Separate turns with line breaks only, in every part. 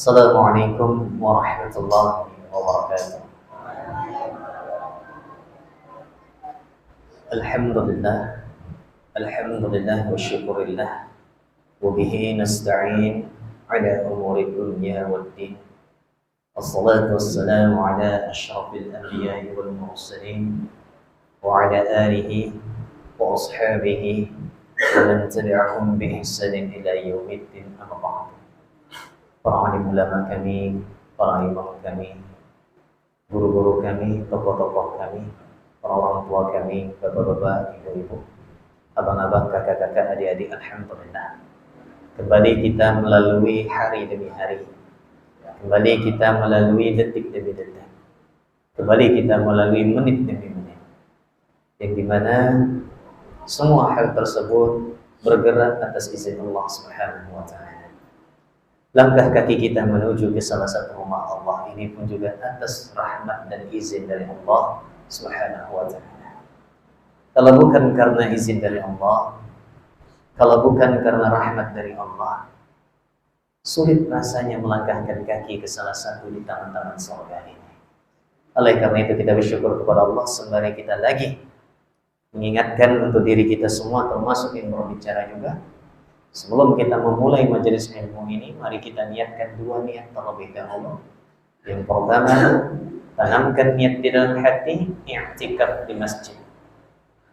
Assalamualaikum warahmatullahi wabarakatuh. Alhamdulillah, alhamdulillah wa syukurillah, wa bihi nasta'in ala umuri dunya waddin. Assalatu wassalamu ala asyrafil anbiya'i wal mursalin wa ala alihi wa ashabihi wa man tabi'ahum bi ihsanin ila yaumiddin, amma ba'd. Para alim ulama kami, para imam kami, guru-guru kami, tokoh-tokoh kami, para orang tua kami, bapak-bapak, ibu-ibu, abang-abang, kakak-kakak, adik-adik, alhamdulillah. Kembali kita melalui hari demi hari. Kembali kita melalui detik demi detik. Kembali kita melalui menit demi menit. Yang dimana semua hal tersebut bergerak atas izin Allah Subhanahu wa Ta'ala. Langkah kaki kita menuju ke salah satu rumah Allah ini pun juga atas rahmat dan izin dari Allah Subhanahu wa Ta'ala. Kalau bukan karena izin dari Allah, kalau bukan karena rahmat dari Allah, sulit rasanya melangkahkan kaki ke salah satu di taman-taman surga ini. Oleh karena itu kita bersyukur kepada Allah sembari kita lagi mengingatkan untuk diri kita semua, termasuk yang berbicara juga. Sebelum kita memulai majelis ilmu ini, mari kita niatkan dua niat terlebih dahulu. Yang pertama, tanamkan niat di dalam hati, i'tikaf di masjid.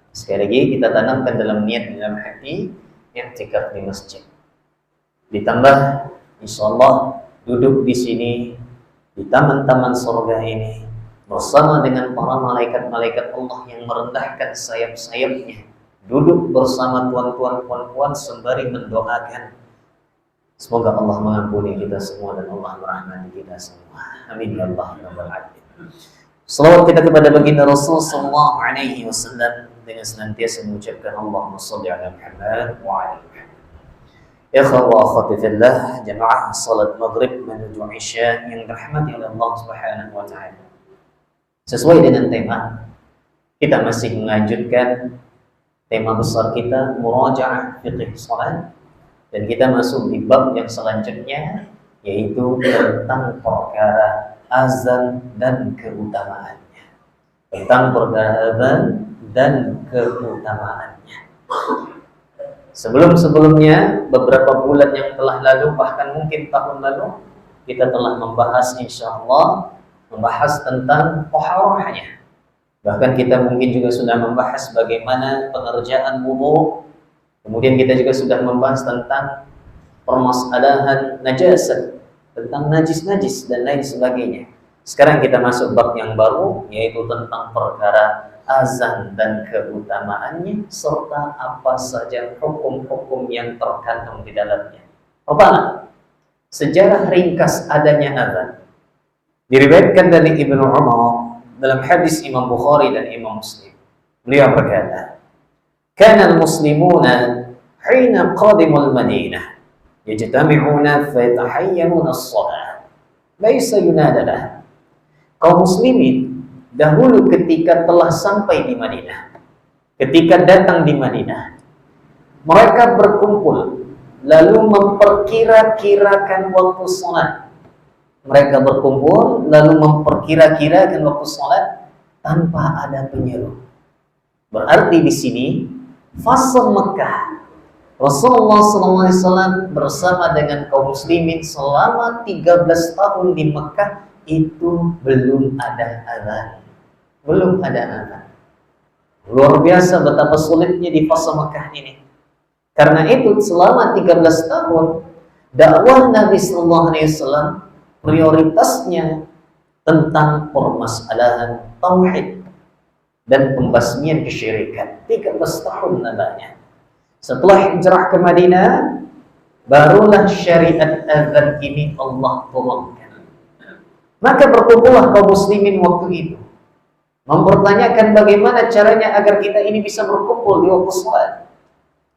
Sekali lagi kita tanamkan dalam niat di dalam hati, i'tikaf di masjid. Ditambah, insyaallah duduk di sini di taman-taman surga ini bersama dengan para malaikat-malaikat Allah yang merendahkan sayap-sayapnya. Duduk bersama tuan-tuan, puan-puan sembari mendoakan. Semoga Allah mengampuni kita semua dan Allah merahmati kita semua. Amin ya Allah ya Rabbal Alamin. Salawat kita kepada baginda Rasul sallallahu alaihi wasallam dengan senantiasa mengucapkan Allahumma shalli ala Muhammad wa ala Muhammad. Ikhwan wa akhwati fillah, jamaah salat maghrib menuju isya yang dirahmati oleh Allah Subhanahu wa Ta'ala. Sesuai dengan tema, kita masih melanjutkan tema besar kita, murajaah fiqh salat, dan kita masuk di bab yang selanjutnya, yaitu tentang perkara azan dan keutamaannya. Tentang perkara azan dan keutamaannya. Sebelum-sebelumnya, beberapa bulan yang telah lalu, bahkan mungkin tahun lalu, kita telah membahas insyaallah, membahas tentang taharahnya. Bahkan kita mungkin juga sudah membahas bagaimana pengerjaan wudu. Kemudian kita juga sudah membahas tentang permasalahan najasah, tentang najis-najis dan lain sebagainya. Sekarang kita masuk bab yang baru, yaitu tentang perkara azan dan keutamaannya, serta apa saja hukum-hukum yang terkandung di dalamnya. Pertama, sejarah ringkas adanya azan. Diriwayatkan dari Ibnu Umar dalam hadis Imam Bukhari dan Imam Muslim. Beliau berkata, "Kana al-muslimuna hina qadimul Madinah yajtami'una fa yatahayyaruna as-shalah. Laisa yunada laha." Kaum muslimin dahulu ketika telah sampai di Madinah, ketika datang di Madinah, mereka berkumpul lalu memperkira-kirakan waktu salat. Mereka berkumpul lalu memperkira-kirakan waktu salat tanpa ada penyeru. Berarti di sini fase Mekah, Rasulullah SAW bersama dengan kaum muslimin selama 13 tahun di Mekah itu belum ada azan. Belum ada azan. Luar biasa betapa sulitnya di fase Mekah ini. Karena itu selama 13 tahun dakwah Nabi SAW prioritasnya tentang permasalahan tauhid dan pembasmian kesyirikan. 13 tahun namanya. Setelah hijrah ke Madinah, barulah syariat azan ini Allah turunkan. Maka berkumpullah kaum muslimin waktu itu, mempertanyakan bagaimana caranya agar kita ini bisa berkumpul di waktu salat.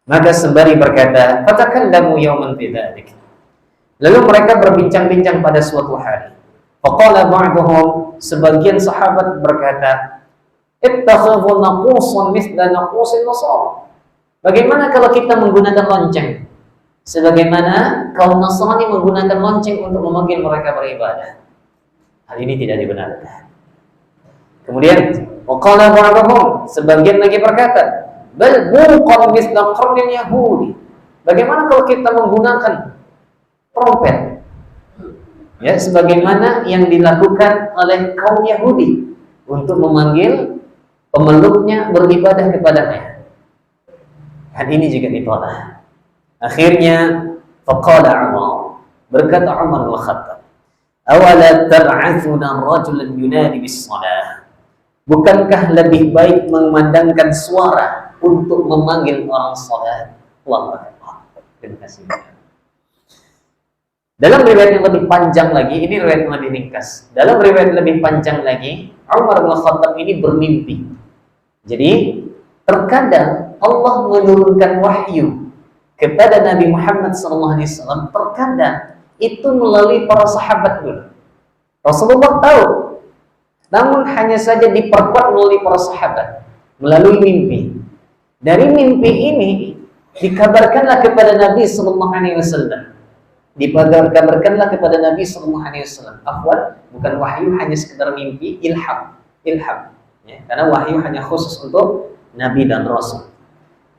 Maka sembari berkata, "Fatakallamu yawman fi dzalik." Lalu mereka berbincang-bincang pada suatu hari. Faqala ba'duhum, sebagian sahabat berkata, "Ittakhadhu naqusan mithla naqusin nasara." Bagaimana kalau kita menggunakan lonceng sebagaimana kaum Nasrani menggunakan lonceng untuk memanggil mereka beribadah. Hal ini tidak dibenarkan. Kemudian waqala ba'dhum, sebagian lagi berkata, bal buqan misla qarnil yahudi. Bagaimana kalau kita menggunakan trompet? Ya, sebagaimana yang dilakukan oleh kaum Yahudi untuk memanggil pemeluknya beribadah kepadanya. Dan ini juga ditolak. Akhirnya faqala Umar, berkata Umar bin Khattab, awala tab'athuna rajulan yunadi bis-shalah. Bukankah lebih baik memandangkan suara untuk memanggil orang salat? Allahu Akbar. Terima kasih. Dalam riwayat yang lebih panjang lagi, ini riwayat yang lebih ringkas. Dalam riwayat yang lebih panjang lagi, Umar bin Khattab ini bermimpi. Jadi, terkadang Allah menurunkan wahyu kepada Nabi Muhammad SAW, terkadang itu melalui para sahabat dulu. Rasulullah tahu, namun hanya saja diperkuat melalui para sahabat, melalui mimpi. Dari mimpi ini dikabarkanlah kepada Nabi SAW. Dikabarkanlah kepada Nabi SAW. Afwan, bukan wahyu hanya sekedar mimpi, ilham. Ya, karena wahyu hanya khusus untuk Nabi dan Rasul.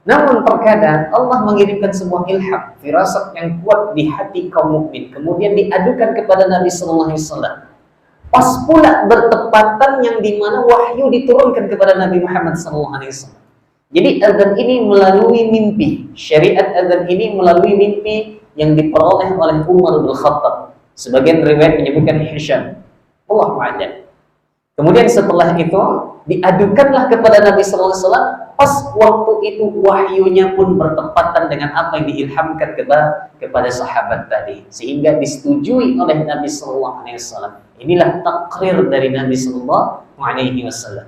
Namun terkadang Allah mengirimkan sebuah ilham, firasat yang kuat di hati kaum mukmin, kemudian diadukan kepada Nabi SAW. Pas pula bertepatan yang dimana wahyu diturunkan kepada Nabi Muhammad SAW. Jadi azan ini melalui mimpi. Syariat azan ini melalui mimpi yang diperoleh oleh Umar bin Khattab. Sebagian riwayat menyebutkan Hisham. Allahu a'lam. Kemudian setelah itu diadukanlah kepada Nabi SAW. Pas waktu itu wahyunya pun bertepatan dengan apa yang diilhamkan kepada sahabat tadi, sehingga disetujui oleh Nabi SAW. Inilah takrir dari Nabi SAW.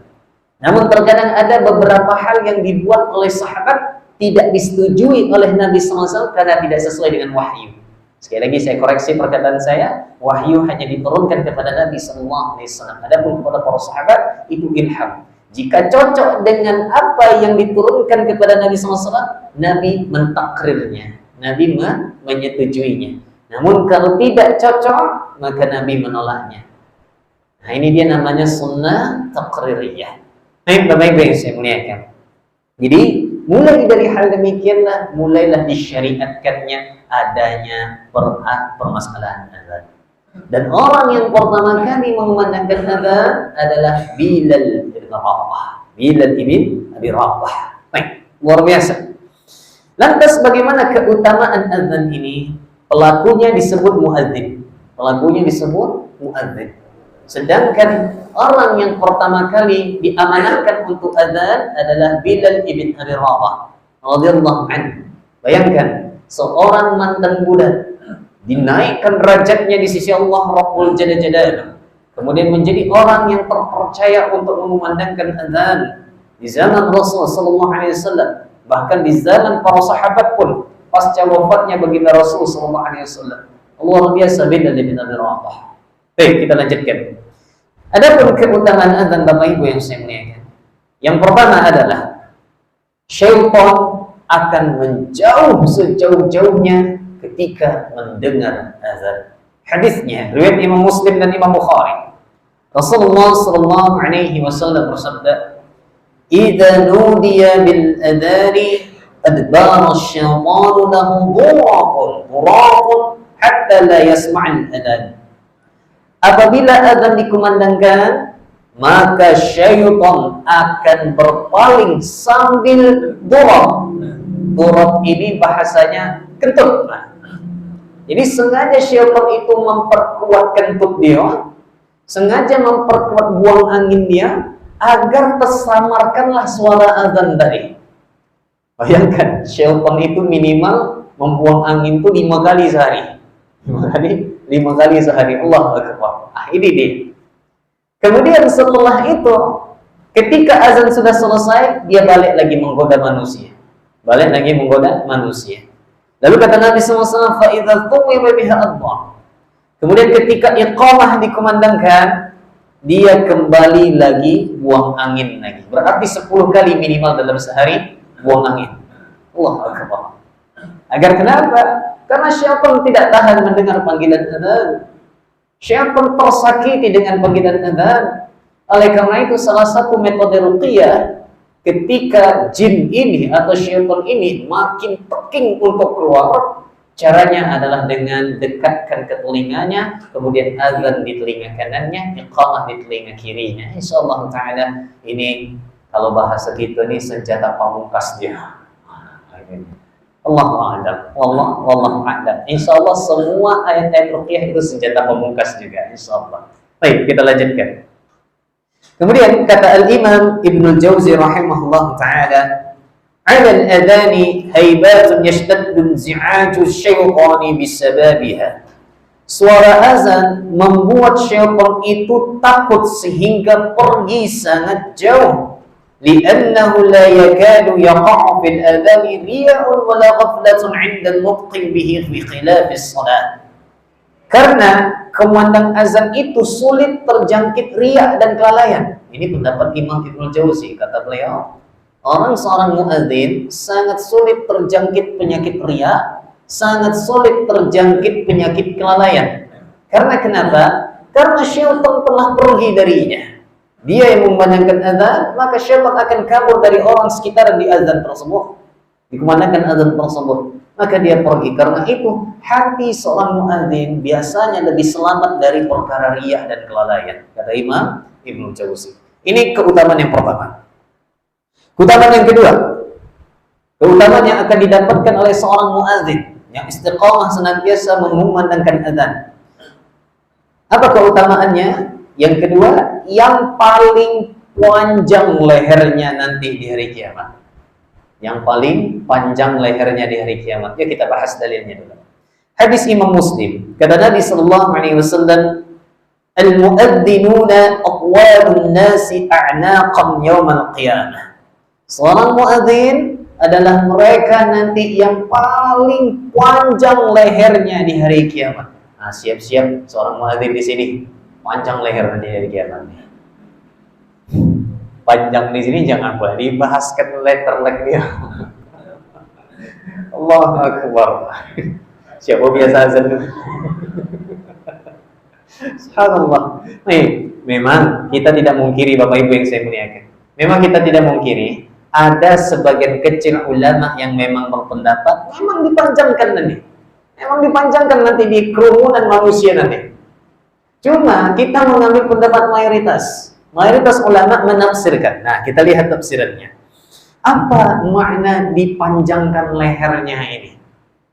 Namun terkadang ada beberapa hal yang dibuat oleh sahabat tidak disetujui oleh Nabi SAW karena tidak sesuai dengan wahyu. Sekali lagi saya koreksi perkataan saya, wahyu hanya diturunkan kepada Nabi SAW. Adapun kepada para sahabat itu ilham. Jika cocok dengan apa yang diturunkan kepada Nabi SAW, Nabi mentakrirnya, Nabi menyetujuinya. Namun kalau tidak cocok, maka Nabi menolaknya. Nah, ini dia namanya sunnah takririyah. Baik-baik yang saya muliakan. Jadi mulai dari hal demikianlah mulailah disyariatkannya adanya permasalahan azan. Dan orang yang pertama kali mengumandangkan azan adalah Bilal bin Rabah. Bilal bin Abi Rabah. Baik, luar biasa. Lantas bagaimana keutamaan azan ini? Pelakunya disebut muadzin. Sedangkan orang yang pertama kali diamanahkan untuk azan adalah Bilal bin Abi Rabah radhiyallahu anhu. Bayangkan, seorang mantan budak dinaikkan derajatnya di sisi Allah Rabbul Jalla. Kemudian menjadi orang yang terpercaya untuk mengumandangkan azan di zaman Rasul sallallahu alaihi wasallam, bahkan di zaman para sahabat pun pasca wafatnya baginda Rasul sallallahu alaihi wasallam. Luar biasa Bilal bin Abi Rabah. Baik, kita lanjutkan. Adapun keutamaan azan Bapak Ibu yang saya muliakan, yang pertama adalah syaitan akan menjauh sejauh-jauhnya ketika mendengar azan. Hadisnya riwayat Imam Muslim dan Imam Bukhari. Rasulullah sallallahu alaihi wasallam bersabda, "Idza nudiya bil adhani adbara asy-syaitanu lahu buraqun hatta la yasma'al adhan." Apabila azan dikumandangkan, maka syaitan akan berpaling sambil dorab. Dorab ini bahasanya kentut. Jadi sengaja syaitan itu memperkuat kentut dia, sengaja memperkuat buang angin dia, agar tersamarkanlah suara azan tadi. Bayangkan, syaitan itu minimal membuang angin itu 5 kali sehari. 5 kali sehari. Allahu Akbar. Ini dia. Kemudian setelah itu, ketika azan sudah selesai, dia balik lagi menggoda manusia. Lalu kata Nabi SAW, فَإِذَا ثُوِّبَ بِهَا أَدْبَرَ. Kemudian ketika iqamah dikumandangkan, dia kembali lagi buang angin lagi. Berarti 10 kali minimal dalam sehari buang angin. Allahu Akbar. Agar kenapa? Karena syaitan tidak tahan mendengar panggilan adzan. Syaitan tersakiti dengan panggilan adzan. Oleh karena itu salah satu metode ruqyah ketika jin ini atau syaitan ini makin peking untuk keluar, caranya adalah dengan dekatkan ke telinganya, kemudian azan di telinga kanannya, iqamah di telinga kirinya. Insyaallah taala ini kalau bahasa kita nih senjata pamungkas dia. Allahu a'lam. Wallahu a'lam. Insyaallah semua ayat-ayat ruqyah itu senjata pamungkas juga insyaallah. Baik, kita lanjutkan. Kemudian kata Al-Imam Ibnu Jauzi rahimahullah ta'ala, "'ala al-adhani haibatun yashtaddu inzi'aju asy-syaitani bisababiha." Suara azan membuat syaitan itu takut sehingga pergi sangat jauh. Li'annahu la yakadu yaqa'u fil adhani riya'un wa la ghaflatun 'inda al-nutqi bihi fi khilafis salat. Karena kumandang azan itu sulit terjangkit riya dan kelalaian. Ini pendapat Imam Ibnu Jauzi, kata beliau. Seorang muadzin sangat sulit terjangkit penyakit riya, sangat sulit terjangkit penyakit kelalaian. Karena kenapa? Karena syaitan telah pergi darinya. Dia yang memandangkan azan, maka syaitan akan kabur dari orang sekitar di azan tersebut. Dikumandangkan azan tersebut, maka dia pergi. Karena itu, hati seorang muadzin biasanya lebih selamat dari perkara riya dan kelalaian, kata Imam Ibnu Jauzi. Ini keutamaan yang pertama. Keutamaan yang kedua, keutamaan yang akan didapatkan oleh seorang muadzin yang istiqamah senantiasa memandangkan azan. Apa keutamaannya? Yang kedua, yang paling panjang lehernya nanti di hari kiamat. Yang paling panjang lehernya di hari kiamat. Yuk kita bahas dalilnya dulu. Hadis Imam Muslim, kata Nabi sallallahu alaihi wasallam, "Al-mu'adhdhinuna aqwalun nasi a'naqan yaumal qiyamah." Seorang muadzin adalah mereka nanti yang paling panjang lehernya di hari kiamat. Nah, siap-siap seorang muadzin di sini. Panjang leher nanti dari kiamat. Panjang di sini jangan boleh dibahaskan letter-leg dia. Allahu Akbar. Siapa biasa azan dulu? Subhanallah. Memang kita tidak mungkiri Bapak Ibu yang saya muliakan. Memang kita tidak mungkiri ada sebagian kecil ulama yang memang berpendapat memang dipanjangkan nanti. Memang dipanjangkan nanti di kerumunan manusia nanti. Cuma kita mengambil pendapat mayoritas. Mayoritas ulama menafsirkan. Nah, kita lihat tafsirannya. Apa makna dipanjangkan lehernya ini?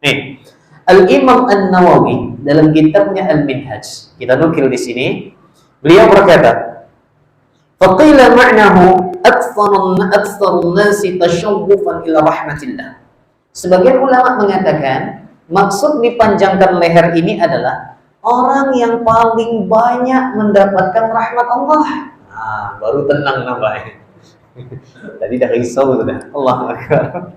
Nih, Al-Imam An-Nawawi dalam kitabnya Al-Minhaj, kita nukil di sini, beliau berkata, "Faqila ma'nahu aktsarun nasi tashawwufan ila rahmatillah." Sebagian ulama mengatakan, maksud dipanjangkan leher ini adalah orang yang paling banyak mendapatkan rahmat Allah. Nah, baru tenang namanya. Tadi dah risau sudah. Allahu Akbar.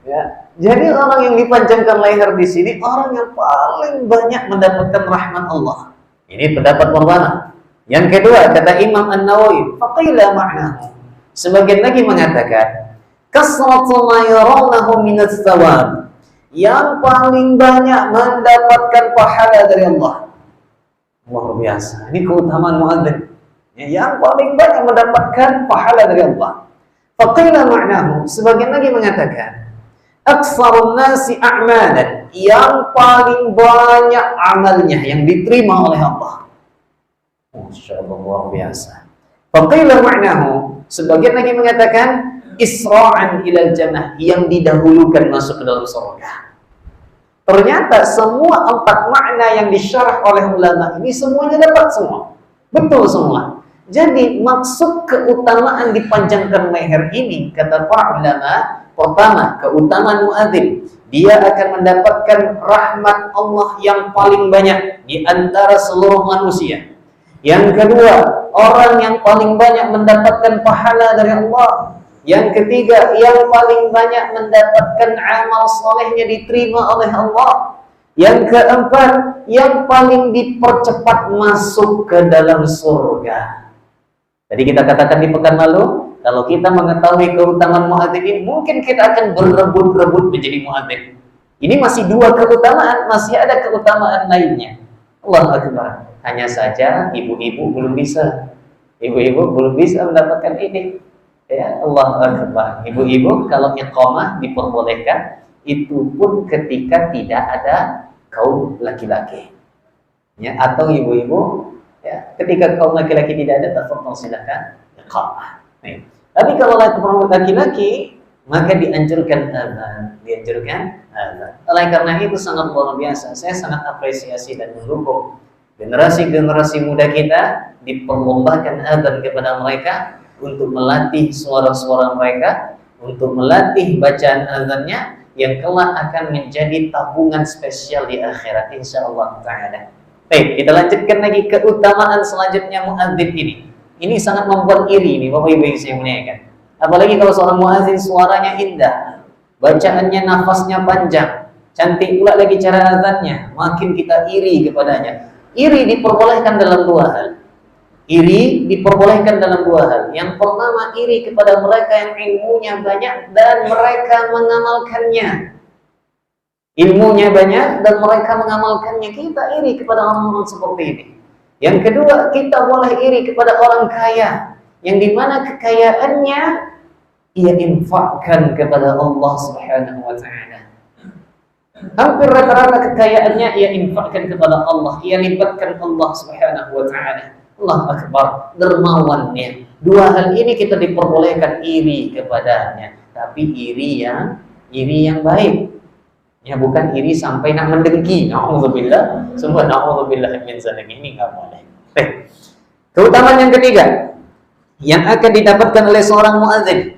Ya, jadi orang yang dipanjangkan leher di sini orang yang paling banyak mendapatkan rahmat Allah. Ini pendapat pertama. Yang kedua, kata Imam An-Nawawi, faqila ma'nahu. Sebagian lagi mengatakan, kasratu ma yarawnahu minats thawab. Yang paling banyak mendapatkan pahala dari Allah. Luar biasa. Ini keutamaan muadzin. Yang paling banyak mendapatkan pahala dari Allah. Faqila ma'nahu. Sebagian lagi mengatakan, aktsarun nasi a'malan. Yang paling banyak amalnya yang diterima oleh Allah. Masya Allah, luar biasa. Faqila ma'nahu. Sebagian lagi mengatakan, isra'an ilal jannah, yang didahulukan masuk ke dalam surga. Ternyata semua empat makna yang disyarah oleh ulama ini semuanya dapat semua. Betul semua. Jadi maksud keutamaan dipanjangkan leher ini, kata para ulama, pertama, keutamaan muadzin. Dia akan mendapatkan rahmat Allah yang paling banyak di antara seluruh manusia. Yang kedua, orang yang paling banyak mendapatkan pahala dari Allah. Yang ketiga, yang paling banyak mendapatkan amal solehnya diterima oleh Allah. Yang keempat, yang paling dipercepat masuk ke dalam surga. Tadi kita katakan di pekan lalu, kalau kita mengetahui keutamaan muadzin ini, mungkin kita akan berebut-rebut menjadi muadzin. Ini masih dua keutamaan, masih ada keutamaan lainnya. Allahu Akbar. Hanya saja ibu-ibu belum bisa. Ibu-ibu belum bisa mendapatkan ini. Ya, Allahu Akbar. Ibu-ibu kalau iqamah diperbolehkan, itu pun ketika tidak ada kaum laki-laki. Ya, atau ibu-ibu ya, ketika kaum laki-laki tidak ada, tafadhol silakan iqamah. Nih. Tapi kalau laki-laki maka dianjurkan azan, Oleh karena itu sangat luar biasa. Saya sangat apresiasi dan mendukung generasi-generasi muda kita diperlombakan azan kepada mereka untuk melatih suara-suara mereka, untuk melatih bacaan azannya yang kelak akan menjadi tabungan spesial di akhirat insyaallah taala. Baik, kita lanjutkan lagi keutamaan selanjutnya muadzin ini. Ini sangat membuat iri nih Bapak Ibu yang saya muliakan. Apalagi kalau seorang muadzin suaranya indah, bacaannya nafasnya panjang, cantik pula lagi cara azannya, makin kita iri kepadanya. Iri diperbolehkan dalam dua hal. Iri diperbolehkan dalam dua hal. Yang pertama, iri kepada mereka yang ilmunya banyak dan mereka mengamalkannya. Ilmunya banyak dan mereka mengamalkannya. Kita iri kepada orang-orang seperti ini. Yang kedua, kita boleh iri kepada orang kaya, yang dimana kekayaannya ia infakkan kepada Allah Subhanahu wa ta'ala. Hampir rata-rata kekayaannya ia infakkan kepada Allah, ia libatkan Allah Subhanahu wa ta'ala. Allah Akbar, dermawannya. Dua hal ini kita diperbolehkan iri kepadanya, tapi iri yang baik. Ya, bukan iri sampai nak mendengki. Na'udzubillah, summa na'udzubillah min zalik, ini enggak boleh. Keutamaan yang ketiga yang akan didapatkan oleh seorang muadzin,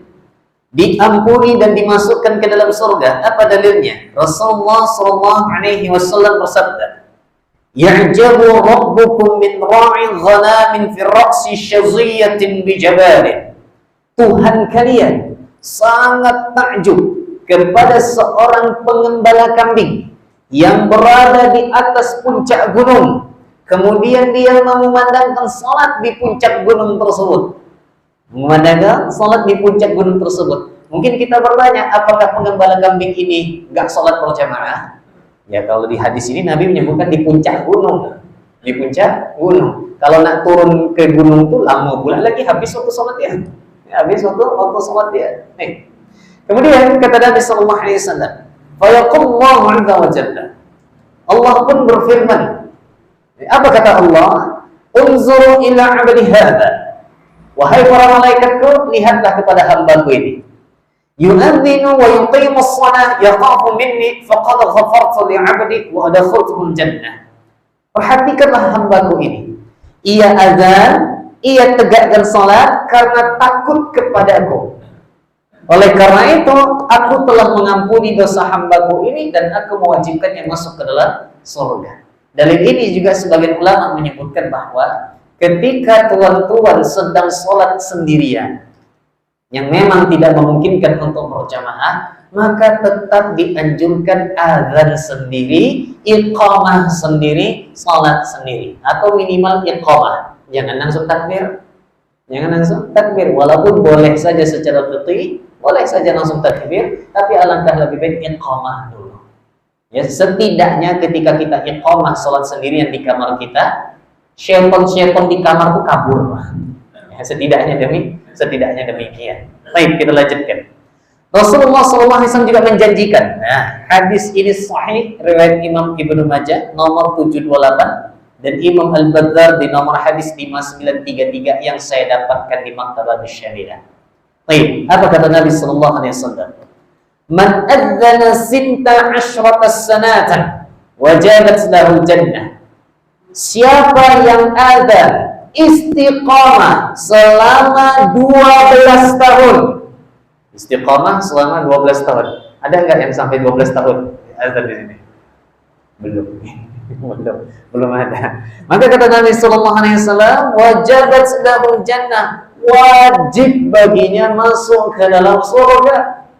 diampuni dan dimasukkan ke dalam surga. Apa dalilnya? Rasulullah sallallahu alaihi wasallam bersabda, "Ya'jabu rabbukum min ra'i ghanamin fi ra'si syaziyatin bi jabalin." Tuhan kalian sangat takjub kepada seorang pengembala kambing yang berada di atas puncak gunung, kemudian dia memandangkan salat di puncak gunung tersebut. Memandangkan salat di puncak gunung tersebut. Mungkin kita bertanya, apakah pengembala kambing ini enggak salat berjamaah? Ya, kalau di hadis ini Nabi menyebutkan di puncak gunung. Di puncak gunung. Kalau nak turun ke gunung itu lama pula lagi, habis waktu salat dia. Habis waktu salat dia. Nih. Kemudian kata Nabi sallallahu alaihi wasallam, "Fa yaqullahu 'azza wa jalla." Allah pun berfirman. Apa kata Allah? "Unzuru ila 'abdi hadza." Wahai para malaikatku, lihatlah kepada hambaku ini. Yu'adzinu wa yuqimus shalah yaqafu minni faqad ghafartu li 'abdi wa adkhaltuhu jannah. Perhatikanlah hambaku ini. Ia azan, ia tegakkan salat karena takut kepadaku. Oleh karena itu, aku telah mengampuni dosa hambaku ini dan aku mewajibkannya masuk ke dalam surga. Dalil ini juga sebagian ulama menyebutkan bahwa ketika tuan-tuan sedang sholat sendirian, yang memang tidak memungkinkan untuk berjamaah, maka tetap dianjurkan azan sendiri, iqamah sendiri, sholat sendiri, atau minimal iqamah. Jangan langsung takbir, walaupun boleh saja secara fiqih, boleh saja langsung takbir, tapi alangkah lebih baik iqamah dulu. Ya, setidaknya ketika kita iqamah sholat sendirian di kamar kita, syaitan di kamar itu kabur. Ya, setidaknya demikian. Baik, kita lanjutkan. Rasulullah SAW juga menjanjikan. Nah, hadis ini sahih riwayat Imam Ibnu Majah nomor 728 dan Imam Al-Badzar di nomor hadis 5933 yang saya dapatkan di Maktabat Syariah. Baik, apa kata Nabi sallallahu alaihi wasallam? Man adzana sinta asyrata sanatan wajabat lahu jannah. Siapa yang adzan istiqamah selama 12 tahun. Istiqamah selama 12 tahun. Ada enggak yang sampai 12 tahun adzan di sini? Belum ada. Maka kata Nabi sallallahu alaihi wasallam, wajabat lahu jannah. Wajib baginya masuk ke dalam surga.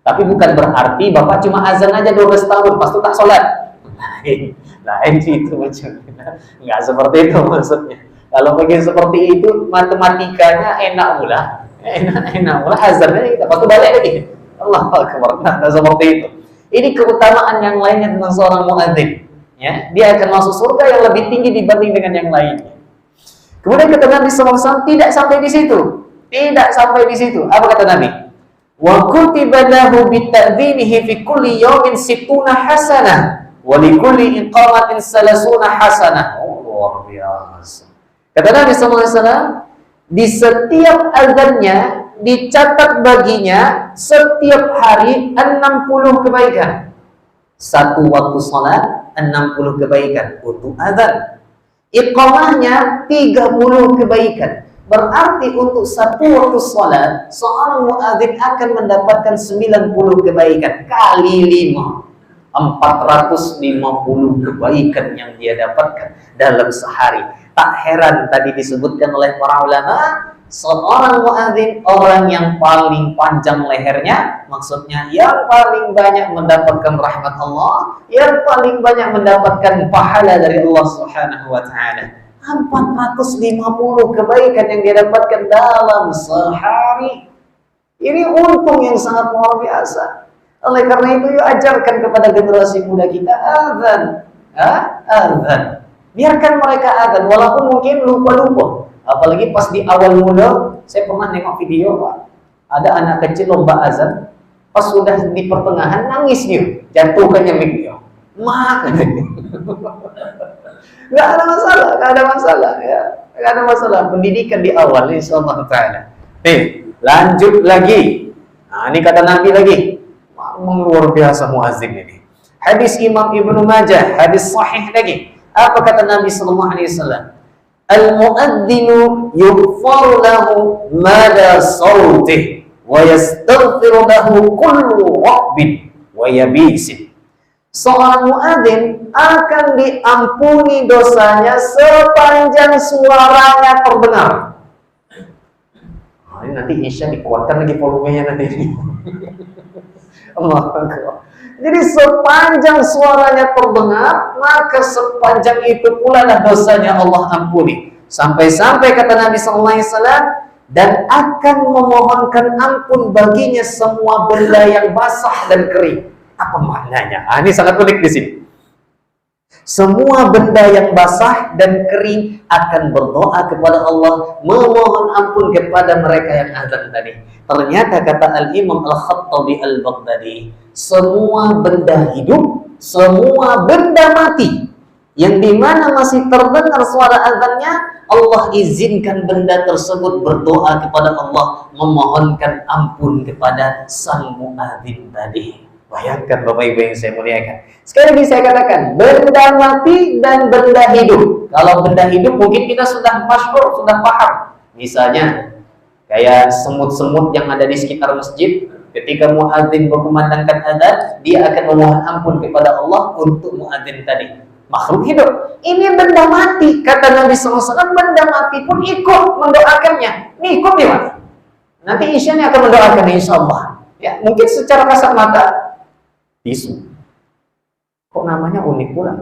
Tapi bukan berarti Bapak cuma azan aja 12 tahun, pas itu tak sholat. Lain itu macamnya. Enggak seperti itu maksudnya. Kalau begini seperti itu, matematikanya enak pula. Enak pula azannya kita pas itu balik lagi. Allahu Akbar. Nah, seperti itu.
Ini keutamaan yang lainnya tentang seorang muadzin. Ya, dia akan masuk surga yang lebih tinggi dibanding dengan yang lainnya. Kemudian kata Nabi SAW, tidak sampai di situ. Tidak sampai di situ. Apa kata Nabi? Wa kutiba lahu bita'dhinihi fi kulli yawmin situna hasanah wa li kulli iqamatin salasuna hasanah. Oh, luar biasa. Kata Nabi SAW, di setiap azannya dicatat baginya setiap hari 60 kebaikan. Satu waktu salat 60 kebaikan untuk azan. Iqamahnya 30 kebaikan. Berarti untuk satu waktu salat seorang muadzin akan mendapatkan 90 kebaikan kali 5. 450 kebaikan yang dia dapatkan dalam sehari. Tak heran tadi disebutkan oleh para ulama, seorang muadzin orang yang paling panjang lehernya, maksudnya yang paling banyak mendapatkan rahmat Allah, yang paling banyak mendapatkan pahala dari Allah Subhanahu wa taala. 450 kebaikan yang dia dapatkan dalam sehari. Ini untung yang sangat luar biasa. Oleh karena itu, yuk ajarkan kepada generasi muda kita azan. Azan. Biarkan mereka azan, walaupun mungkin lupa-lupa. Apalagi pas di awal mula, saya pernah nengok video, Pak. Ada anak kecil lomba azan, pas sudah di pertengahan nangis dia, jatuhkannya mic dia. Nggak ada masalah, nggak ada masalah. Pendidikan di awal, insyaallah taala. Lanjut lagi. Nah, ini kata Nabi lagi. Luar biasa muazzin ini. Hadis Imam Ibnu Majah, hadis sahih lagi. Apa kata Nabi sallallahu alaihi wasallam? Al-mu'adzinu yughfaru lahu mada sawtih wa yastaghfiru lahu kullu rabbin wa yabisin. Seorang muadzin akan diampuni dosanya sepanjang suaranya terdengar. Ini nanti Isya dikuatkan lagi volumenya nanti. Allah Akbar. Jadi sepanjang suaranya terdengar, maka sepanjang itu pula lah dosanya Allah ampuni. Sampai-sampai kata Nabi SAW, dan akan memohonkan ampun baginya semua benda yang basah dan kering. Apa maknanya? Ini sangat unik di sini. Semua benda yang basah dan kering akan berdoa kepada Allah, memohon ampun kepada mereka yang azan tadi. Ternyata kata Al-Imam Al-Khattabi Al-Baghdadi, semua benda hidup, semua benda mati, yang dimana masih terdengar suara azannya, Allah izinkan benda tersebut berdoa kepada Allah, memohonkan ampun kepada sang muadzin tadi. Bayangkan Bapak Ibu yang saya muliakan. Sekali lagi saya katakan, benda mati dan benda hidup. Kalau benda hidup mungkin kita sudah masyhur, sudah paham. Misalnya kayak semut-semut yang ada di sekitar masjid, ketika muadzin berkumandangkan adzan, dia akan memohon ampun kepada Allah untuk muadzin tadi. Makhluk hidup. Ini benda mati. Kata Nabi SAW, benda mati pun ikut mendoakannya. Ini ikut dia mati. Nanti isyanya akan mendoakan insyaallah. Ya, mungkin secara kasat mata tisu. Kok namanya unik pula?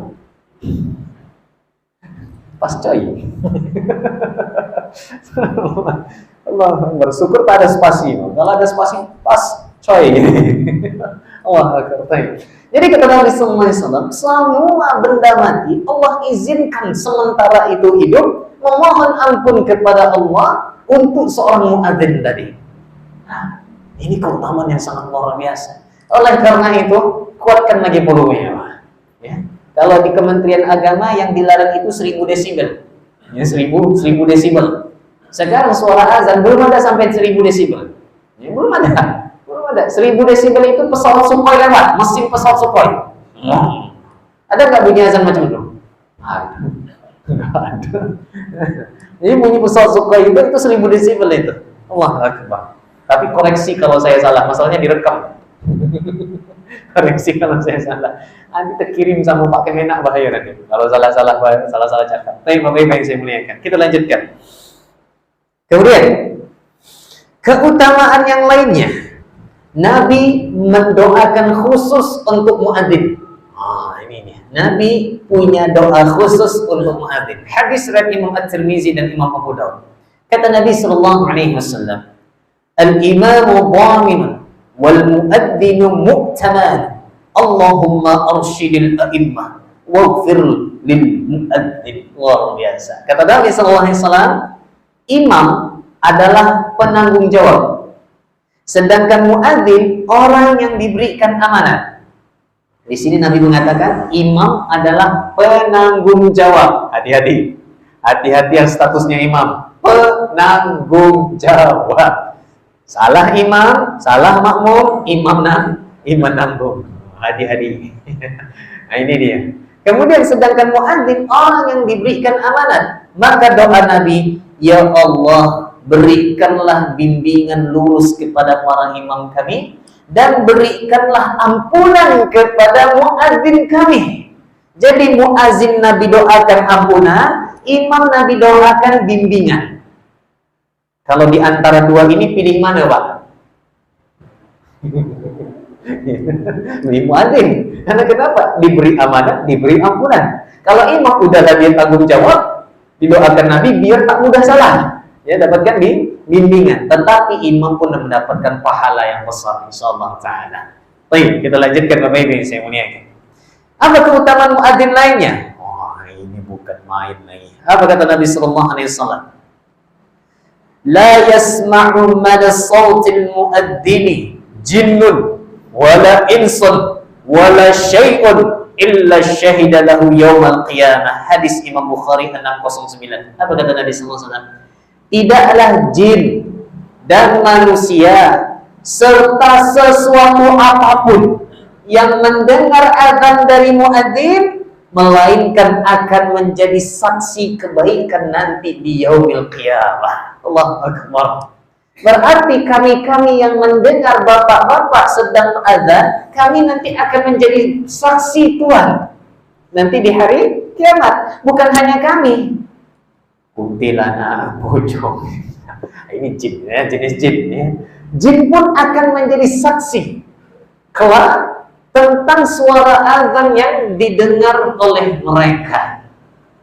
Pas coy. Allah bersyukur tak ada spasi. Kalau ada spasi, pas coy. Allah Akbar. Jadi kata Nabi SAW, semua benda mati Allah izinkan sementara itu hidup, memohon ampun kepada Allah untuk seorang muadzin tadi. Nah, ini keutamaan yang sangat luar biasa. Oleh karena itu, kuatkan lagi volumenya, Pak. Ya. Kalau di Kementerian Agama yang dilarang itu 1000 desibel. Ya, 1000 desibel. Sekarang suara azan belum ada sampai 1000 desibel. Ya, belum ada. 1000 desibel itu pesawat Sukhoi lewat, mesin pesawat Sukhoi. Ada nggak bunyi azan macam itu? Nggak ada. Jadi bunyi pesawat Sukhoi itu 1000 desibel itu. Allah Akbar. Tapi koreksi kalau saya salah, masalahnya direkam. Koreksi kalau saya salah. Nanti terkirim sama Pak Kemenak, bahaya nanti. Kalau salah cakap. Tapi Bapak Ibu yang saya muliakan, kita lanjutkan. Kemudian keutamaan yang lainnya, Nabi mendoakan khusus untuk muadzin. Ini dia. Nabi punya doa khusus untuk muadzin. Hadis riwayat Imam At-Tirmizi dan Imam Abu Dawud. Kata Nabi sallallahu alaihi wasallam, "Al-imamu dhaminun wal muadzinu mu'taman. Allahumma arsyidil a'immah waghfir lil muadzin. Luar biasa. Kata Nabi sallallahu alaihi wasallam, imam adalah penanggung jawab. Sedangkan muadzin orang yang diberikan amanat. Di sini Nabi mengatakan imam adalah penanggung jawab. Hati-hati. Hati-hati yang statusnya imam. Penanggung jawab. Salah imam, salah makmum, imam nanggung. Hati-hati. Nah ini dia. Kemudian sedangkan muadzin orang yang diberikan amanat, maka doa Nabi, ya Allah, berikanlah bimbingan lurus kepada para imam kami dan berikanlah ampunan kepada muadzin kami. Jadi muadzin Nabi doakan ampunan, imam Nabi doakan bimbingan. Kalau di antara dua ini pilih mana, Pak? Pilih muadzin. Karena kenapa? Diberi amanat, diberi ampunan. Kalau imam udahlah dia tanggung jawab, didoakan Nabi biar tak mudah salah. Ya, dapatkan bimbingan. Tetapi imam pun mendapatkan pahala yang besar insyaallah taala. Baik, kita lanjutkan Bapak Ibu yang saya muliakan. Apa keutamaan muadzin lainnya? Oh, ini bukan main lagi. Apa kata Nabi sallallahu alaihi wasallam? La yasma'u mada sawtil muadzini jinnun wala insun wala syai'un illa syahida lahu yawmal qiyamah. Hadis Imam Bukhari 609. Apa kata Nabi sallallahu alaihi wasallam? Tidaklah jin dan manusia serta sesuatu apapun yang mendengar azan dari muadzin melainkan akan menjadi saksi kebaikan nanti di yaumil qiyamah. Allahu Akbar. Berarti kami yang mendengar bapak-bapak sedang azan, kami nanti akan menjadi saksi Tuhan nanti di hari kiamat. Bukan hanya kami. Kuntilanak, pocong. Ini jin ya, jenis jin ya. Jin pun akan menjadi saksi kelak tentang suara azan yang didengar oleh mereka.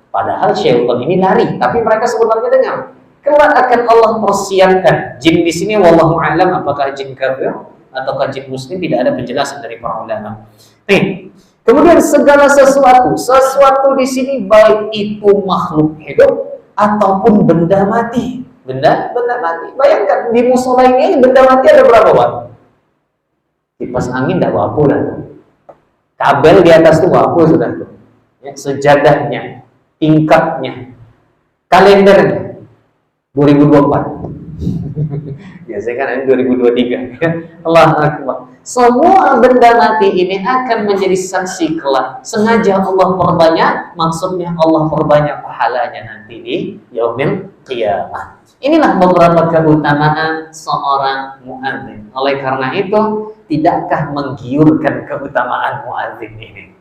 Padahal syaitan ini lari, tapi mereka sebenarnya dengar. Kelak akan Allah persiapkan. Jin di sini wallahu a'lam apakah jin kafir ataukah jin muslim, tidak ada penjelasan dari para ulama. Nih, kemudian segala sesuatu di sini baik itu makhluk hidup ataupun benda mati. Benda mati. Bayangkan di musola ini benda mati ada berapa, Pak? Kipas angin tidak apa dah. Kabel di atas itu apa sudah tuh. Ya, sejadahnya, tingkapnya, kalendernya 2024. Biasanya kan ini 2023. Allah Akbar. Semua benda mati ini akan menjadi saksi kelak. Sengaja Allah perbanyak, maksudnya Allah perbanyak pahalanya nanti di yaumil qiyamah. Inilah beberapa keutamaan seorang muadzin. Oleh karena itu, tidakkah menggiurkan keutamaan muadzin ini?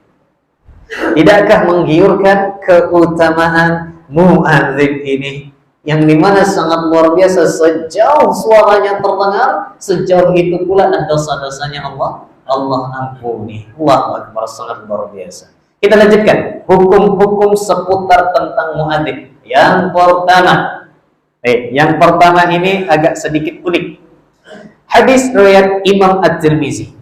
Tidakkah menggiurkan keutamaan muadzin ini? Yang dimana sangat luar biasa, sejauh suaranya terdengar, sejauh itu pula dan dosa-dosanya Allah ampuni. Allahu Akbar, sangat luar biasa. Kita lanjutkan hukum-hukum seputar tentang muadzin. Yang pertama ini agak sedikit unik. Hadis riwayat Imam At-Tirmizi.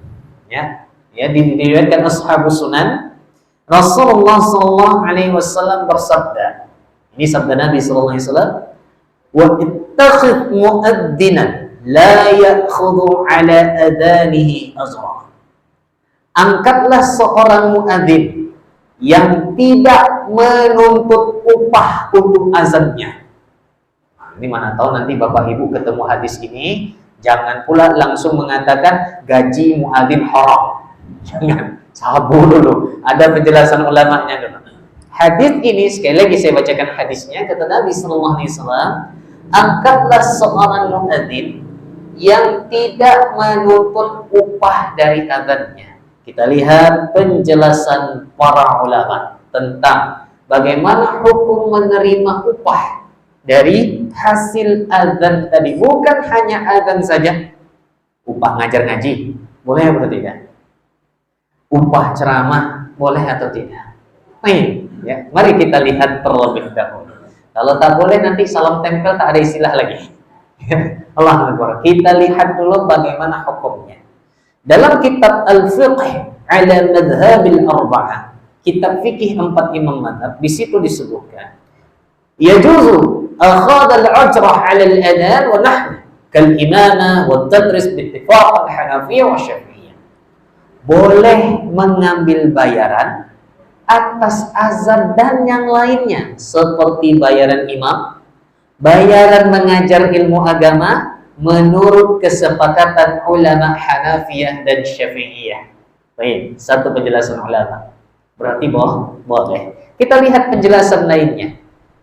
Ya, diriwayatkan Ashabus Sunan. Rasulullah sallallahu alaihi wasallam bersabda. Ini sabda Nabi sallallahu alaihi wasallam, "Wa ittakhidh mu'addinan la ya'khudhu 'ala adanihi azra." Angkatlah seorang muadzin yang tidak menuntut upah untuk azannya. Ini mana tahu nanti Bapak Ibu ketemu hadis ini, jangan pula langsung mengatakan gaji muadzin haram. Jangan, sabar dulu. Ada penjelasan ulamanya dulu. Hadis ini sekali lagi saya bacakan hadisnya. Kata Nabi sallallahu alaihi wasallam, angkatlah seorang muadzin yang tidak menuntut upah dari azannya. Kita lihat penjelasan para ulama tentang bagaimana hukum menerima upah dari hasil azan tadi. Bukan hanya azan saja, upah ngajar ngaji boleh atau tidak? Upah ceramah boleh atau tidak? Ya, mari kita lihat terlebih dahulu. Kalau tak boleh nanti salam tempel tak ada istilah lagi. Allah Akbar. Kita lihat dulu bagaimana hukumnya. Dalam kitab Al-Fiqh ala madhhabil arba'ah. Kitab fikih 4 imam madhab, di situ disebutkan yajuzu akhadha al-ajrah 'ala al-adhan wa nahwu kal imamah wa tadris bi ittifaq al-Hanafiyyah wa Syafi'iyah. Boleh mengambil bayaran atas azan dan yang lainnya seperti bayaran imam, bayaran mengajar ilmu agama menurut kesepakatan ulama Hanafiyah dan Syafi'iyah. Baik, satu penjelasan ulama. Berarti boleh. Kita lihat penjelasan lainnya.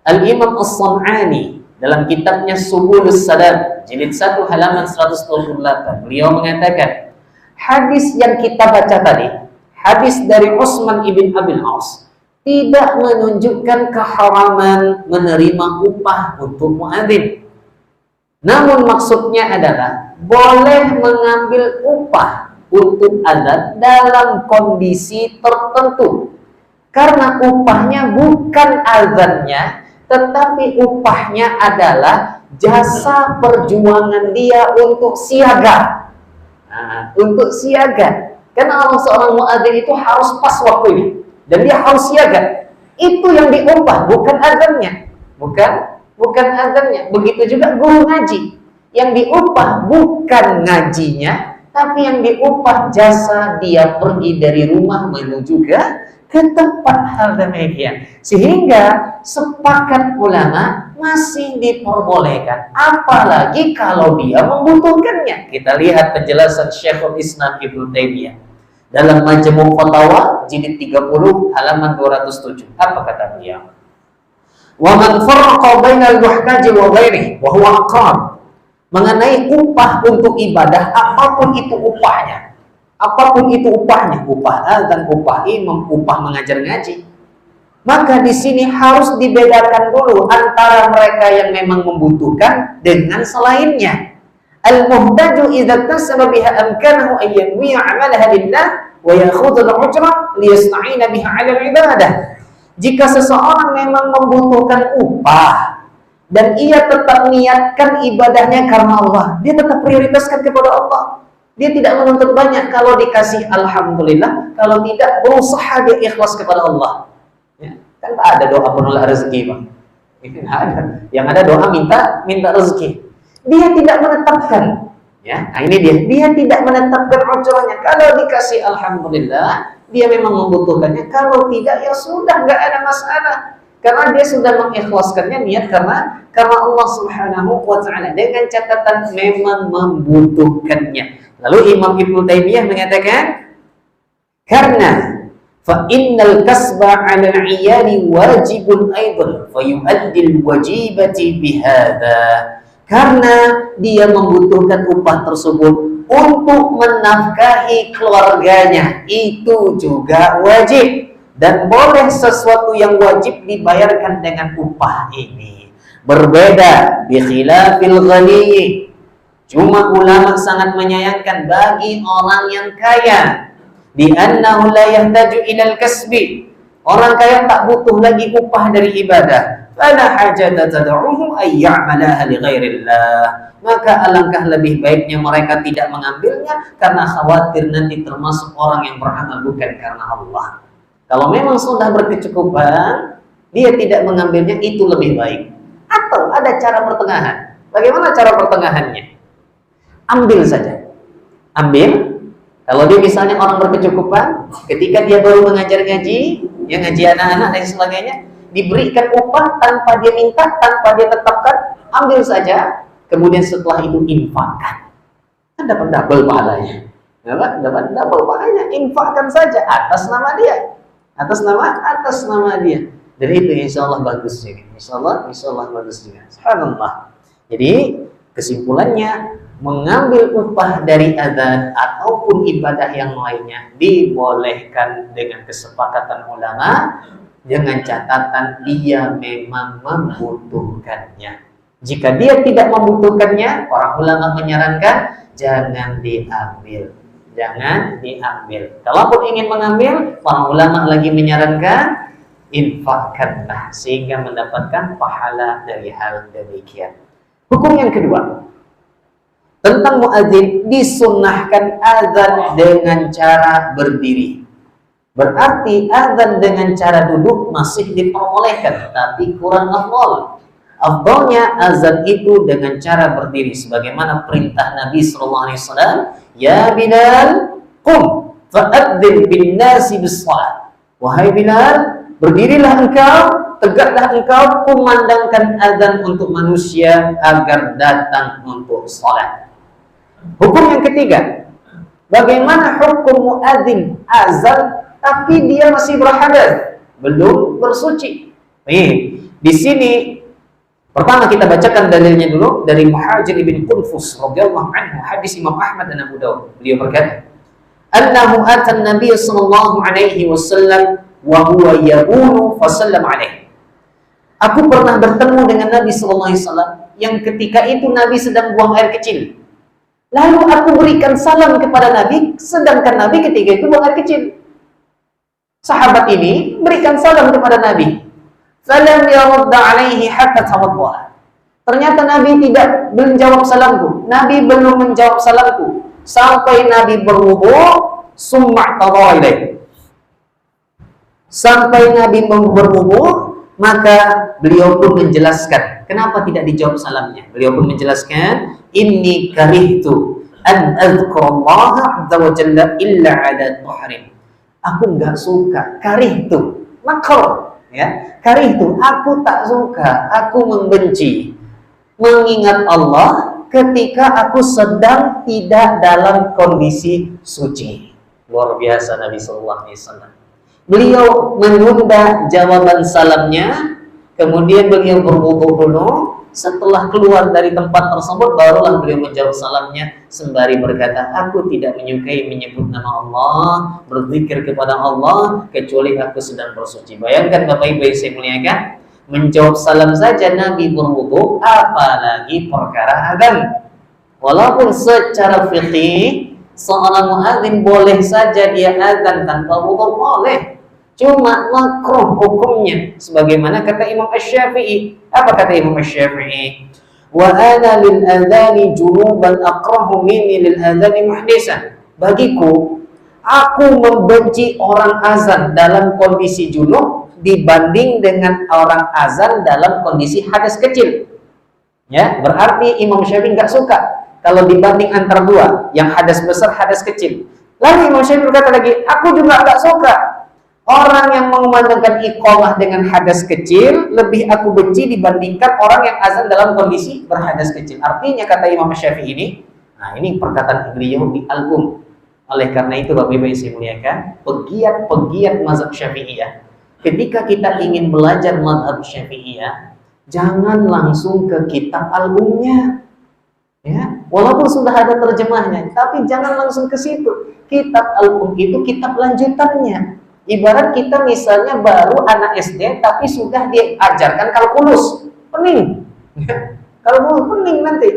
Al-Imam As-San'ani dalam kitabnya Subulus Salam jilid 1 halaman 128, beliau mengatakan hadis yang kita baca tadi, hadis dari Utsman ibn Abil As, tidak menunjukkan keharaman menerima upah untuk muadzin. Namun maksudnya adalah boleh mengambil upah untuk adzan dalam kondisi tertentu. Karena upahnya bukan adzannya, tetapi upahnya adalah jasa perjuangan dia untuk siaga. Nah, untuk siaga. Karena seorang muadzin itu harus pas waktu ini dan dia harus siaga. Itu yang diupah, bukan adzannya. Bukan adzannya. Begitu juga guru ngaji. Yang diupah bukan ngajinya, tapi yang diupah jasa dia pergi dari rumah menuju ke tempat hal demikian. Sehingga sepakat ulama masih diperbolehkan, apalagi kalau dia membutuhkannya. Kita lihat penjelasan Syekhul Islam Ibnu Taimiyah dalam Majmu' Fatawa jilid 30 halaman 207. Apa kata beliau? Wa man farraqa bainal muhtaji wa ghairihi wa huwa aqam. Mengenai upah untuk ibadah, apapun itu upahnya, upah adzan, upah imam, upah mengajar ngaji, maka di sini harus dibedakan dulu antara mereka yang memang membutuhkan dengan selainnya. Al-muhtaju idza tasaba biha amkanahu an yanwiya 'amalaha lillah wa yakhudhu al-ujra liyasta'ina biha 'ala al-ibadah. Jika seseorang memang membutuhkan upah dan ia tetap niatkan ibadahnya karena Allah, dia tetap prioritaskan kepada Allah. Dia tidak menuntut banyak, kalau dikasih alhamdulillah, kalau tidak berusaha dia ikhlas kepada Allah. Ya, kan tak ada doa penulah rezeki, Bang. Itu tidak ada. Yang ada doa minta rezeki. Dia tidak menetapkan. Ya, nah ini dia tidak menetapkan ujrahnya. Kalau dikasih alhamdulillah, dia memang membutuhkannya. Kalau tidak, ya sudah, nggak ada masalah. Karena dia sudah mengikhlaskannya niat karena Allah Subhanahu wa ta'ala, dengan catatan memang membutuhkannya. Lalu Imam Ibnu Taimiyah mengatakan, karena fa innal kasba 'ala al-'iyali wajibun aidan fa yu'addil wajibati bihadza. Karena dia membutuhkan upah tersebut untuk menafkahi keluarganya, itu juga wajib. Dan boleh sesuatu yang wajib dibayarkan dengan upah ini. Berbeda bi khilafil ghani. Cuma ulama sangat menyayangkan bagi orang yang kaya, bi annahu la yahtaju ilal kasbi. Orang kaya tak butuh lagi upah dari ibadah. Fala hajata tad'uhu ay ya'malaha li ghairillah. Maka alangkah lebih baiknya mereka tidak mengambilnya karena khawatir nanti termasuk orang yang beramal bukan karena Allah. Kalau memang sudah berkecukupan, dia tidak mengambilnya, itu lebih baik. Atau ada cara pertengahan. Bagaimana cara pertengahannya? Ambil saja. Ambil. Kalau dia misalnya orang berkecukupan, ketika dia baru mengajar ngaji, ya ngaji anak-anak dan sebagainya, diberikan upah tanpa dia minta, tanpa dia tetapkan, ambil saja. Kemudian setelah itu infakkan. Kan dapat double pahalanya. Dapat double pahalanya. Infakkan saja atas nama dia. Atas nama dia. Dan itu insya Allah bagus juga. Insya Allah bagus juga. Subhanallah. Jadi kesimpulannya, mengambil upah dari adzan ataupun ibadah yang lainnya dibolehkan dengan kesepakatan ulama, dengan catatan dia memang membutuhkannya. Jika dia tidak membutuhkannya, para ulama menyarankan jangan diambil. Jangan diambil. Kalaupun ingin mengambil, para ulama lagi menyarankan infakkanlah sehingga mendapatkan pahala dari hal demikian. Hukum yang kedua, tentang muadzin, disunnahkan azan dengan cara berdiri. Berarti azan dengan cara duduk masih diperbolehkan, tapi kurang afdal. Afdalnya azan itu dengan cara berdiri, sebagaimana perintah Nabi SAW, ya Bilal, qum fa'adzin bin nasi bis-shalah. Wahai Bilal, berdirilah engkau, tegaklah engkau, kumandangkan azan untuk manusia agar datang untuk salat. Hukum yang ketiga, bagaimana hukum muadzin azan tapi dia masih berhadas, belum bersuci? Di sini pertama kita bacakan dalilnya dulu dari Muhajir ibn Qunfus radhiyallahu anhu, hadis Imam Ahmad dan Abu Dawud. Beliau berkata, "Annahu atan Nabiy sallallahu alaihi wasallam wa huwa yabulu fa sallam alaihi." Aku pernah bertemu dengan Nabi sallallahu alaihi wasallam yang ketika itu Nabi sedang buang air kecil. Lalu aku berikan salam kepada Nabi, sedangkan Nabi ketika itu buang air kecil. Sahabat ini berikan salam kepada Nabi. Falam yarudda alaihi hatta tawadda. Ternyata Nabi tidak menjawab salamku. Nabi belum menjawab salamku sampai Nabi berwudu, summa tawadda. Sampai Nabi berwudu, maka beliau pun menjelaskan kenapa tidak dijawab salamnya. Beliau pun menjelaskan, inni karihtu an azkurallaha azza wa jalla illa ala tuhrin. Aku enggak suka, karihtu, makruh, ya. Karihtu, aku tak suka, aku membenci mengingat Allah ketika aku sedang tidak dalam kondisi suci. Luar biasa Nabi sallallahu alaihi wasallam. Beliau menunda jawaban salamnya, kemudian beliau berwudu dulu. Setelah keluar dari tempat tersebut, barulah beliau menjawab salamnya sembari berkata, aku tidak menyukai menyebut nama Allah, berzikir kepada Allah, kecuali aku sedang bersuci. Bayangkan Bapak Ibu yang saya muliakan, menjawab salam saja Nabi berwudu, apalagi perkara azan. Walaupun secara fikih seorang muadzin boleh saja dia azan tanpa wudu, boleh. Cuma makruh hukumnya, sebagaimana kata Imam Asy-Syafi'i. Apa kata Imam Asy-Syafi'i? Wa ana lil adzani junuban akrahu minni lil adzani muhdisan. Bagiku, aku membenci orang azan dalam kondisi junub dibanding dengan orang azan dalam kondisi hadas kecil. Ya, berarti Imam Syafi'i enggak suka kalau dibanding antara dua, yang hadas besar, hadas kecil. Lalu Imam Syafi'i berkata lagi, aku juga enggak suka orang yang mengumandangkan iqamah dengan hadas kecil, lebih aku benci dibandingkan orang yang azan dalam kondisi berhadas kecil. Artinya kata Imam Syafi'i ini, nah ini perkataan beliau di album. Oleh karena itu Bapak Ibu yang saya muliakan, pegiat-pegiat mazhab Syafi'iyah, ketika kita ingin belajar mazhab Syafi'iyah, jangan langsung ke kitab albumnya. Ya, walaupun sudah ada terjemahnya, tapi jangan langsung ke situ. Kitab album itu kitab lanjutannya. Ibarat kita misalnya baru anak SD tapi sudah diajarkan kalkulus, pening. Kalkulus pening nanti.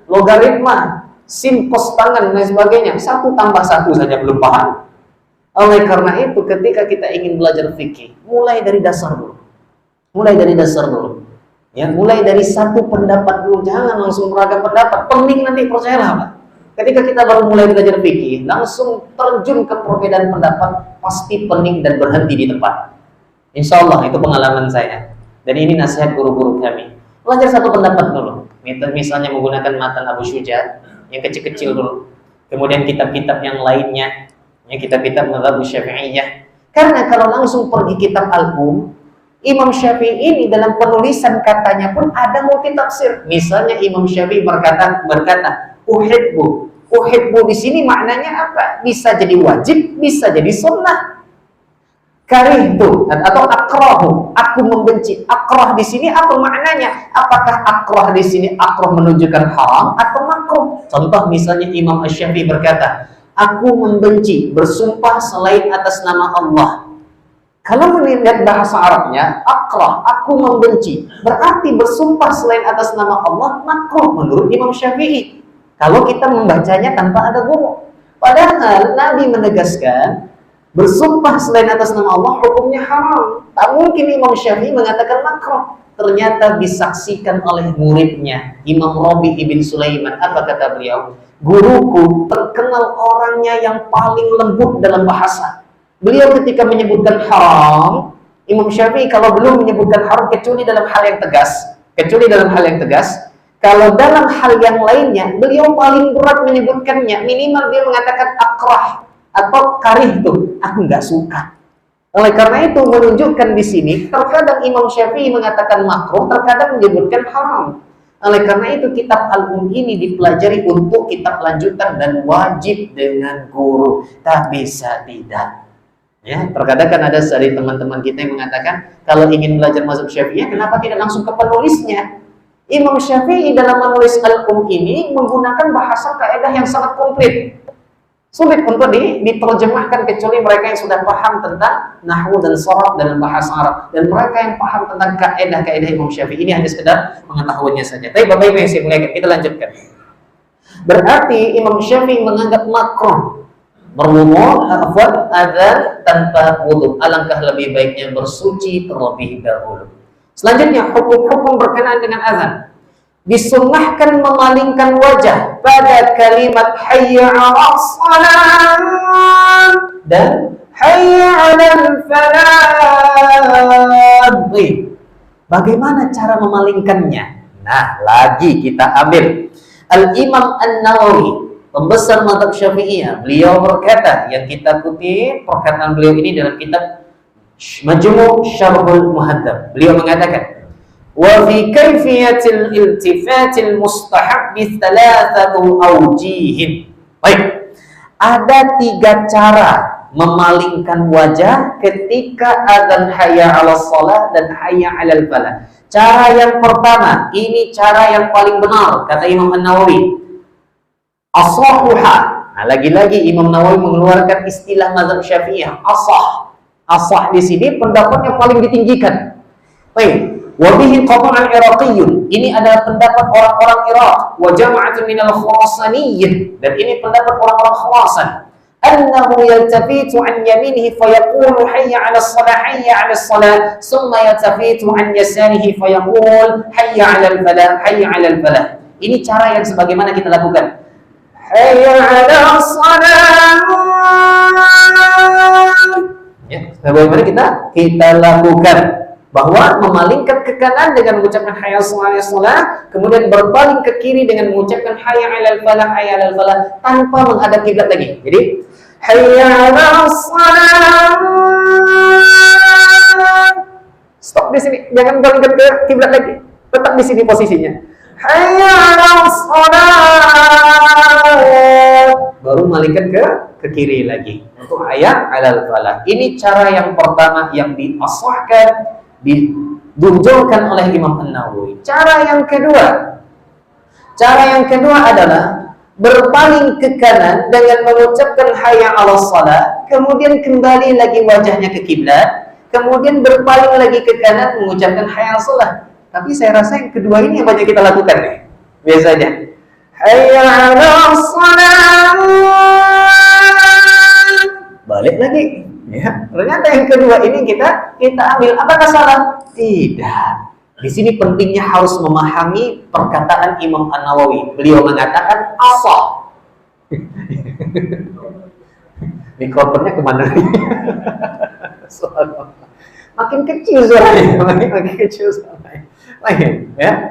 Logaritma, sin, cos tangan dan sebagainya, 1 tambah 1 saja belum paham. Oleh karena itu ketika kita ingin belajar fikih, mulai dari dasar dulu. Ya, mulai dari satu pendapat dulu, jangan langsung beragam pendapat. Pening nanti, percayalah Pak. Ketika kita baru mulai belajar fikih, langsung terjun ke perbedaan pendapat, pasti pening dan berhenti di tempat. Insya Allah itu pengalaman saya. Dan ini nasihat guru-guru kami. Belajar satu pendapat dulu. Misalnya menggunakan matan Abu Syuja yang kecil-kecil dulu. Kemudian kitab-kitab yang lainnya, ya kitab-kitab mazhab Syafi'iyah. Karena kalau langsung pergi kitab al-Um, Imam Syafi'i ini dalam penulisan katanya pun ada multi tafsir. Misalnya Imam Syafi'i berkata, Uhibbu di sini maknanya apa? Bisa jadi wajib, bisa jadi sunnah. Karihtu atau akrahu, aku membenci. Akrah di sini apa maknanya? Apakah akrah di sini akrah menunjukkan haram atau makruh? Contoh misalnya Imam Asy-Syafi'i berkata, aku membenci bersumpah selain atas nama Allah. Kalau melihat bahasa Arabnya, akrah, aku membenci, berarti bersumpah selain atas nama Allah makruh menurut Imam Syafi'i. Kalau kita membacanya tanpa ada guru. Padahal Nabi menegaskan, Bersumpah selain atas nama Allah hukumnya haram. Tak mungkin Imam Syafi'i mengatakan makruh. Ternyata disaksikan oleh muridnya Imam Rabi ibn Sulaiman. Apa kata beliau? Guruku terkenal orangnya yang paling lembut dalam bahasa. Beliau ketika menyebutkan haram, Imam Syafi'i kalau belum menyebutkan haram kecuali dalam hal yang tegas, kalau dalam hal yang lainnya beliau paling berat menyebutkannya. Minimal dia mengatakan akrah atau karih tuh, aku nggak suka. Oleh karena itu menunjukkan di sini terkadang Imam Syafi'i mengatakan makruh, terkadang menyebutkan haram. Oleh karena itu kitab ini dipelajari untuk kitab lanjutan dan wajib dengan guru, tak bisa tidak. Ya, terkadang kan ada dari teman-teman kita yang mengatakan kalau ingin belajar mazhab Syafi'i, kenapa tidak langsung ke penulisnya? Imam Syafi'i dalam menulis ini menggunakan bahasa kaidah yang sangat komplit. Sulit untuk diterjemahkan kecuali mereka yang sudah paham tentang nahwu dan sharaf dalam bahasa Arab, dan mereka yang paham tentang kaidah-kaidah Imam Syafi'i. Ini hanya sekedar pengetahuannya saja. Tapi Bapak Ibu yang saya muliakan, kita lanjutkan. Berarti Imam Syafi'i menganggap makruh berwudu adzan tanpa wudu. Alangkah lebih baiknya bersuci terlebih dahulu. Selanjutnya hukum-hukum berkenaan dengan azan. Disunnahkan memalingkan wajah pada kalimat hayya 'alas shalah dan hayya 'alal falah. Bagaimana cara memalingkannya? Nah, lagi kita ambil Al-Imam An-Nawawi, pembesar mazhab Syafi'iyah. Beliau berkata, yang kita kutip perkataan beliau ini dalam kitab Majmu' Syarhul Muhadzab. Beliau mengatakan, wa fi kayfiyatil iltifatil mustahabbi thalathatu awjihin. Baik, ada 3 cara memalingkan wajah ketika adzan hayya 'alas shalah dan hayya 'alal falah. Cara yang pertama, ini cara yang paling benar kata Imam An-Nawawi. As-sahuha. Nah, lagi-lagi Imam Nawawi mengeluarkan istilah mazhab Syafi'iyah, asah. Asah di sini pendapatnya paling ditinggikan. Baik. Wabihi qata'an Iraqiyyun. Ini adalah pendapat orang-orang Irak. Wa jama'atun minal Khurasaniyyin. Dan ini pendapat orang-orang Khurasan. Annahu yaltafitu an yaminihi fayaqulu hayya 'alas shalah hayya 'alas shalah, thumma yaltafitu an yasarihi fayaqul hayya 'alal falah hayya 'alal falah. Ini cara yang sebagaimana kita lakukan. Hayya 'alas shalah. Ya, bagaimana kita lakukan, bahwa memalingkan ke kanan dengan mengucapkan hayya 'alas shalah, kemudian berpaling ke kiri dengan mengucapkan hayya 'alal falah hayya 'alal falah tanpa menghadap kiblat lagi. Jadi hayya 'alas shalah. Stop di sini, jangan balik ke kiblat lagi. Tetap di sini posisinya. Hayya 'alas shalah. Baru malingkan ke kiri lagi untuk hayya 'alal falah. Ini cara yang pertama yang diasahkan, ditunjukkan oleh Imam An-Nawawi. Cara yang kedua adalah berpaling ke kanan dengan mengucapkan hayya 'alas shalah, kemudian kembali lagi wajahnya ke kiblat, kemudian berpaling lagi ke kanan mengucapkan hayya 'alas shalah. Tapi saya rasa yang kedua ini yang banyak kita lakukan nih. Biasanya hayya 'alas shalah, balik lagi. Ya, ternyata yang kedua ini kita ambil. Apakah salah? Tidak. Di sini pentingnya harus memahami perkataan Imam An-Nawawi. Beliau mengatakan asah. Mikrofonnya kemana? Makin kecil suaranya, makin kecil suaranya. Ya.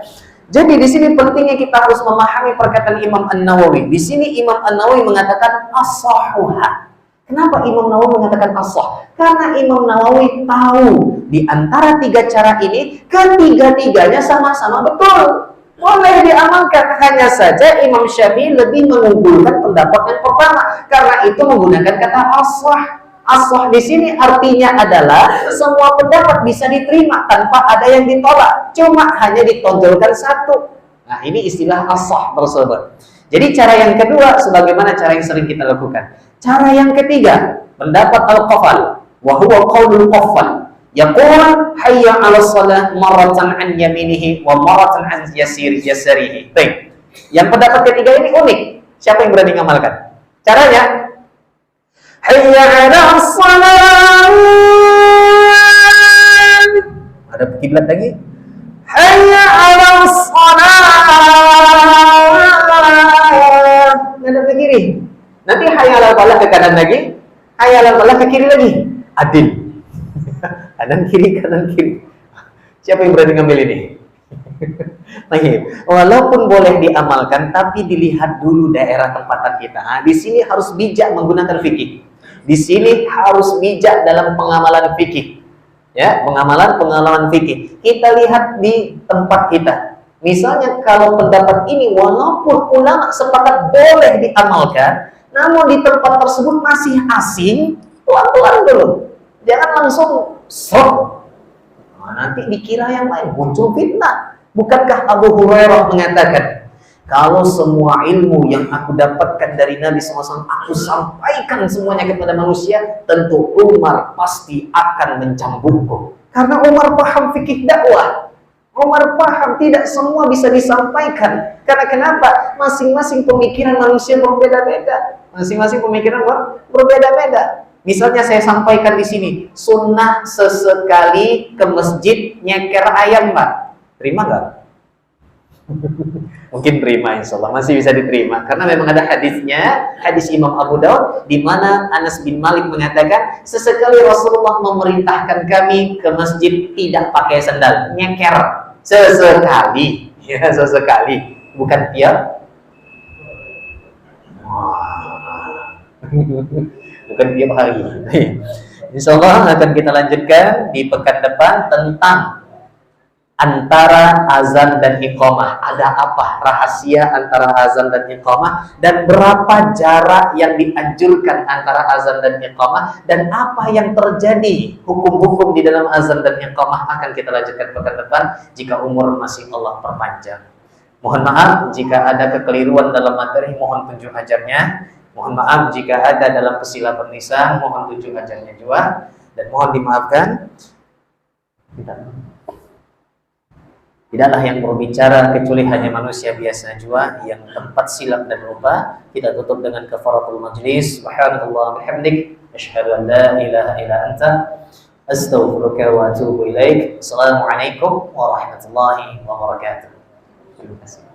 Jadi di sini pentingnya kita harus memahami perkataan Imam An-Nawawi. Di sini Imam An-Nawawi mengatakan asahuha. Kenapa Imam Nawawi mengatakan asah? Karena Imam Nawawi tahu di antara 3 cara ini, ketiga-tiganya sama-sama betul, boleh diamalkan. Hanya saja Imam Syafi'i lebih mengunggulkan pendapat yang pertama, karena itu menggunakan kata asah. Asah di sini artinya adalah semua pendapat bisa diterima tanpa ada yang ditolak, cuma hanya ditonjolkan satu. Nah, ini istilah asah tersebut. Jadi cara yang kedua sebagaimana cara yang sering kita lakukan. Cara yang ketiga, pendapat Al-Qaffal, wa huwa qaulul Qaffal. Yaqul hayya 'alas shalah maratan an yaminihi wa maratan an yasarihi. Baik. Yang pendapat ketiga ini unik. Siapa yang berani ngamalkan? Caranya Hayya 'alas salat. Ada kiblat lagi. Hayya 'alas salat. Ngadep ke kiri. Nanti hayya 'alal falah ke kanan lagi. Hayya 'alal falah ke kiri lagi. Adil. Kanan kiri, kanan kiri. Siapa yang berani ngambil ini? Walaupun boleh diamalkan, tapi dilihat dulu daerah tempatan kita. Nah, di sini harus bijak menggunakan fikih. Di sini harus bijak dalam pengamalan fikih. Ya, pengamalan fikih. Kita lihat di tempat kita. Misalnya kalau pendapat ini walaupun ulama sepakat boleh diamalkan, namun di tempat tersebut masih asing, pelan-pelan dulu. Jangan langsung sok. Nah, nanti dikira yang lain, muncul fitnah. Bukankah Abu Hurairah mengatakan, kalau semua ilmu yang aku dapatkan dari Nabi SAW aku sampaikan semuanya kepada manusia, tentu Umar pasti akan mencambukku. Karena Umar paham fikih dakwah. Umar paham tidak semua bisa disampaikan. Karena kenapa? Masing-masing pemikiran manusia berbeda-beda. Masing-masing pemikiran berbeda-beda. Misalnya saya sampaikan di sini, sunnah sesekali ke masjid nyeker ayam, Pak. Terima nggak? Mungkin terima, insya Allah masih bisa diterima. Karena memang ada hadisnya, hadis Imam Abu Daud, di mana Anas bin Malik mengatakan, sesekali Rasulullah memerintahkan kami ke masjid tidak pakai sandal, nyeker. Sesekali, ya sesekali, bukan tiap. Bukan tiap hari. Insya Allah akan kita lanjutkan di pekan depan tentang antara azan dan iqamah. Ada apa rahasia antara azan dan iqamah, dan berapa jarak yang dianjurkan antara azan dan iqamah, dan apa yang terjadi hukum-hukum di dalam azan dan iqamah akan kita lanjutkan pekan depan jika umur masih Allah perpanjang. Mohon maaf jika ada kekeliruan dalam materi, mohon tunjuk ajarnya. Mohon maaf jika ada dalam kesilapan lisan, mohon tunjuk ajarnya juga, dan mohon dimaafkan. Tidaklah yang berbicara kecuali hanya manusia biasa jua yang tempat silap dan lupa. Kita tutup dengan kafaratul majlis. Subhanallah bihamdik, asyhadu an la ilaha illa anta, astaghfiruka wa atubu ilaik. Assalamualaikum warahmatullahi wabarakatuh. Terima kasih.